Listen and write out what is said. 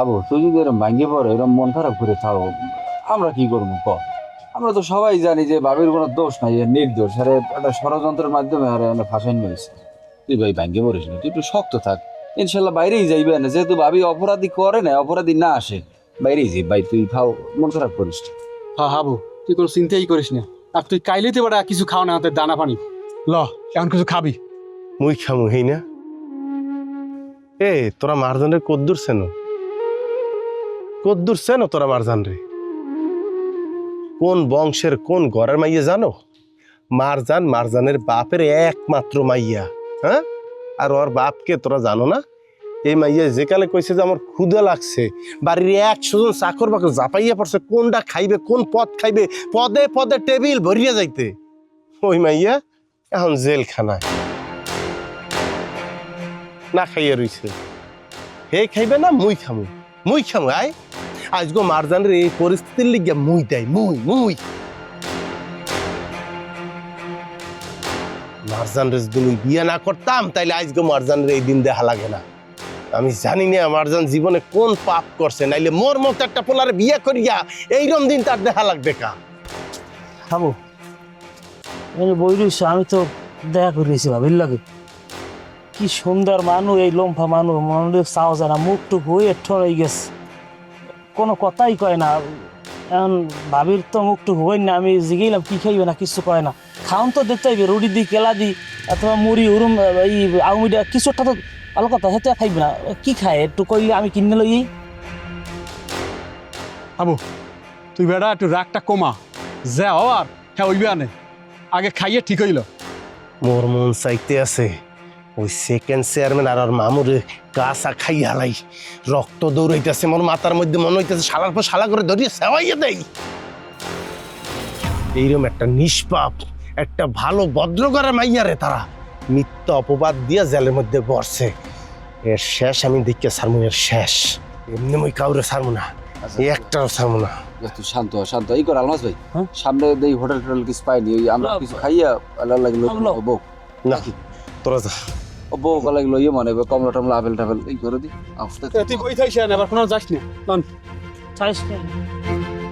আবু তুই যদি এরকম ভাঙ্গে পড়ে এরকম মন খারাপ করে থাও, আমরা কি করবো ক? আমরা তো সবাই জানি যে বাবির কোনো দোষ নাই, এর নির্দোষ, আরে একটা ষড়যন্ত্রের মাধ্যমে আরে এনে ফাঁসাই নিয়েছে। তুই ভাই ভাঙ্গে পড়িস না, তুই একটু শক্ত থাক। ইনশাল্লাহ বাইরেই যাইবে না, যেহেতু ভাবি অপরাধী করে না, অপরাধী না আসে, বাইরেই যাই ভাই, তুই খাও, মন খারাপ করিস না। হ্যাঁ হাবু, তুই কোনো চিন্তাই করিস না। আর তুই কাইলেতে বেড়া কিছু খাও না, হাতের দানা পানি ল, এখন কিছু খাবি। মুই খামু হেই না। এ তোরা মারজান রে কদ্দুর সেন, কদ্দুর সেন তোরা মারজান রে? কোন বংশের কোন ঘরের মাইয়া জানো? মারজান মারজানের বাপের একমাত্র মাইয়া। হ্যাঁ, আর ওর বাপকে তোরা জানো না? এই মাইয়া যে কালে কইছে যে আমার ক্ষুধা লাগছে, বাড়ির 100 জন চাকর বাকর জাপাইয়া পড়ছে কোনটা খাইবে, কোন পদ খাইবে, পদে পদে টেবিল ভরিয়া যাইতে। ওই মাইয়া এখন জেলখানায় না খাইয়া রইছে। হে খাইবে না মুই খামু, মুই খামু। আয় আজগো মারজানের এই পরিস্থিতির লিগে মুই দেয়, মুই মুই মারজানের যদি মুই বিয়ে না করতাম তাইলে আজগো মারজানের এই দিন দেখা লাগে না। আমি জানি না মারজান জীবনে কোন পাপ করছে, নাইলে মোর মতো একটা পোলারে বিয়ে করিয়া এইরকম দিন তার দেখা লাগবে কা। খাবো বই রইছ, আমি তো দেখা করেছি ভাবির লাগে। কি সুন্দর মানুষ, এই লম্ফা মানুষ, মনে চাও জানা মুখ টুক হয়ে ঠই গেছে, কোনো কথাই কয় না। এখন ভাবির তো মুখ টুক হই না, আমি জিগেলাম কি খাইবে না, কিছু কয় না। খাওন তো দেখতে হইবে, রুটি দি কেলা দি অথবা মুড়ি উরুম এই আউমিটা কিছু একটা তো ভালো কথা, সেটা খাইবে না। কি খায় একটু কইলে আমি কিনে লই। হাবু তুই বেড়া একটু রাগটা কমা, যা আর হ্যাঁ ওইবে আনে, আগে খাইয়ে ঠিক হইল। মোর মন চাইতে আছে ওই সেকেন্ড চেয়ারম্যান আর ওর মামুরে কাঁচা খাই হালাই, রক্ত দৌড়াইতেছে মোর মাথার মধ্যে, মনে হইতেছে শালার পর শালা করে ধরিয়ে সেওয়াইয়া দেয়। এইরকম একটা নিষ্পাপ একটা ভালো ভদ্র ঘরের মাইয়ারে তারা মিথ্যা অপবাদ দিয়া জেলের মধ্যে বসছে। এর শেষ আমি দেখে ছাড়মু, এর শেষ। এমনি মই কাউরে ছাড়মু না, একটাও ছাড়মু না। তুই শান্ত হ, শান্ত হ। এই কর আলমাস ভাই, হ্যাঁ? সামনে দেই হোটেল টোটেল কিছু পাইনি, ওই আমরা কিছু খাইয়া আল্লাহ লাগলো বউ, না তোরা যা। ও বউ লাগলো ইয়ে মানে কমলা টমলা আপেল টাপেল এই করে দি আস্তে। তুই বই থাইস না, আবার কোনো যাস না। চাইস